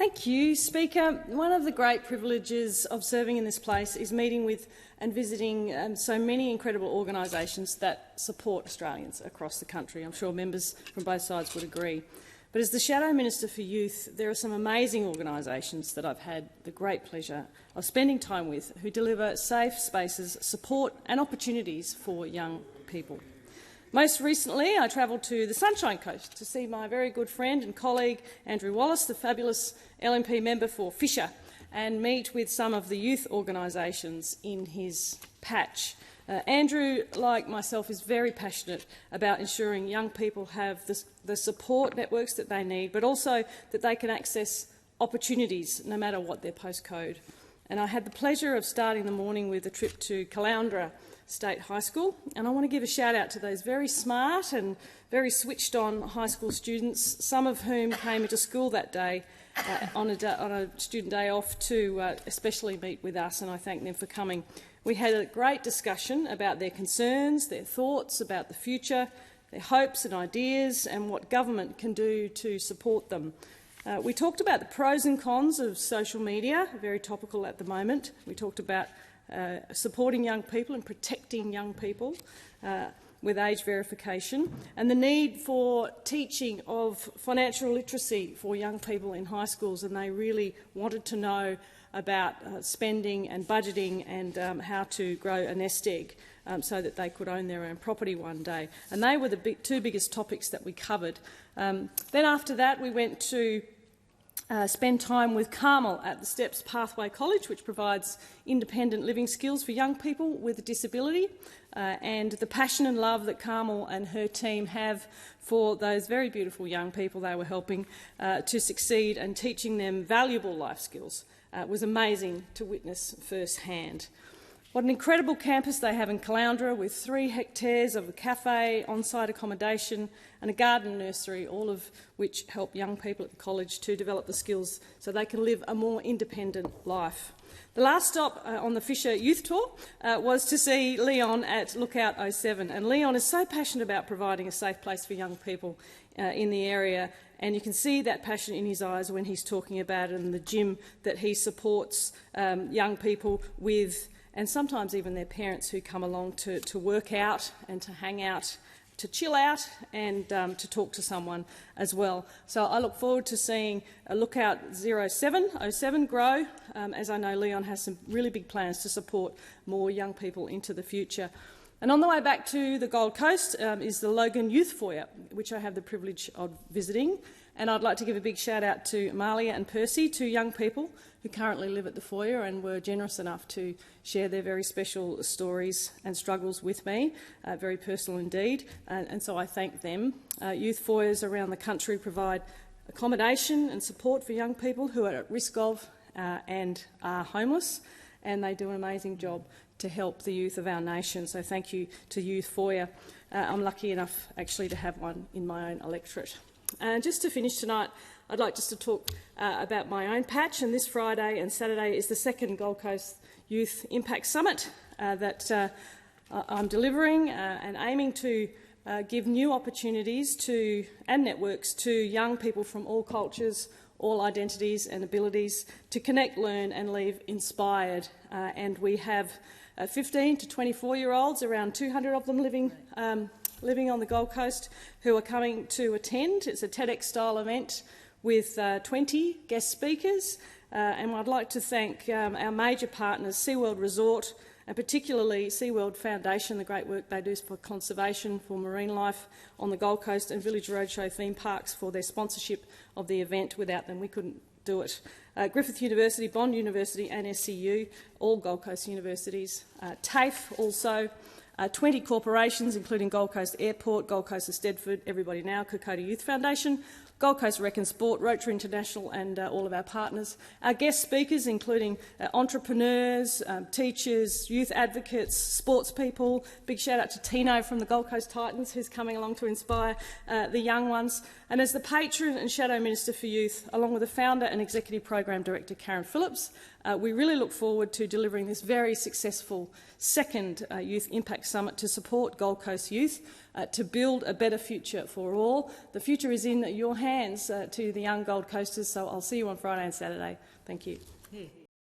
Thank you, Speaker. One of the great privileges of serving in this place is meeting with and visiting so many incredible organisations that support Australians across the country. I'm sure members from both sides would agree. But as the Shadow Minister for Youth, there are some amazing organisations that I've had the great pleasure of spending time with who deliver safe spaces, support and opportunities for young people. Most recently, I travelled to the Sunshine Coast to see my very good friend and colleague Andrew Wallace, the fabulous LNP member for Fisher, and meet with some of the youth organisations in his patch. Andrew, like myself, is very passionate about ensuring young people have the support networks that they need, but also that they can access opportunities no matter what their postcode. And I had the pleasure of starting the morning with a trip to Caloundra State High School, and I want to give a shout out to those very smart and very switched on high school students, some of whom came into school that day on a student day off to especially meet with us, and I thank them for coming. We had a great discussion about their concerns, their thoughts about the future, their hopes and ideas and what government can do to support them. We talked about the pros and cons of social media, very topical at the moment. We talked about supporting young people and protecting young people with age verification, and the need for teaching of financial literacy for young people in high schools, and they really wanted to know about spending and budgeting and how to grow a nest egg so that they could own their own property one day. And they were the two biggest topics that we covered. Then after that we went to spend time with Carmel at the Steps Pathway College, which provides independent living skills for young people with a disability, and the passion and love that Carmel and her team have for those very beautiful young people they were helping to succeed and teaching them valuable life skills was amazing to witness firsthand. What an incredible campus they have in Caloundra, with 3 hectares of a cafe, on-site accommodation and a garden nursery, all of which help young people at the college to develop the skills so they can live a more independent life. The last stop on the Fisher Youth Tour was to see Leon at Lookout 07, and Leon is so passionate about providing a safe place for young people in the area, and you can see that passion in his eyes when he's talking about it, and the gym that he supports young people with, and sometimes even their parents who come along to work out and to hang out, to chill out and to talk to someone as well. So I look forward to seeing Lookout 07 grow, as I know Leon has some really big plans to support more young people into the future. And on the way back to the Gold Coast is the Logan Youth Foyer, which I have the privilege of visiting. And I'd like to give a big shout out to Malia and Percy, 2 young people who currently live at the foyer and were generous enough to share their very special stories and struggles with me, very personal indeed, and so I thank them. Youth foyers around the country provide accommodation and support for young people who are at risk of and are homeless, and they do an amazing job to help the youth of our nation. So thank you to Youth Foyer. I'm lucky enough actually to have one in my own electorate. And just to finish tonight, I'd like just to talk about my own patch, and this Friday and Saturday is the 2nd Gold Coast Youth Impact Summit that I'm delivering and aiming to give new opportunities and networks to young people from all cultures, all identities and abilities to connect, learn and leave inspired. And we have 15 to 24-year-olds, around 200 of them living on the Gold Coast, who are coming to attend. It's a TEDx-style event with 20 guest speakers, and I'd like to thank our major partners, SeaWorld Resort, and particularly SeaWorld Foundation, the great work they do for conservation, for marine life on the Gold Coast, and Village Roadshow Theme Parks for their sponsorship of the event. Without them, we couldn't do it. Griffith University, Bond University and SCU, all Gold Coast universities. TAFE also. 20 corporations, including Gold Coast Airport, Gold Coast of Stedford, Everybody Now, Kokoda Youth Foundation, Gold Coast Rec and Sport, Rotary International and all of our partners. Our guest speakers, including entrepreneurs, teachers, youth advocates, sports people. Big shout out to Tino from the Gold Coast Titans, who's coming along to inspire the young ones. And as the patron and Shadow Minister for Youth, along with the founder and Executive Program Director Karen Phillips, we really look forward to delivering this very successful second Youth Impact Summit to support Gold Coast youth, to build a better future for all. The future is in your hands to the young Gold Coasters, so I'll see you on Friday and Saturday. Thank you.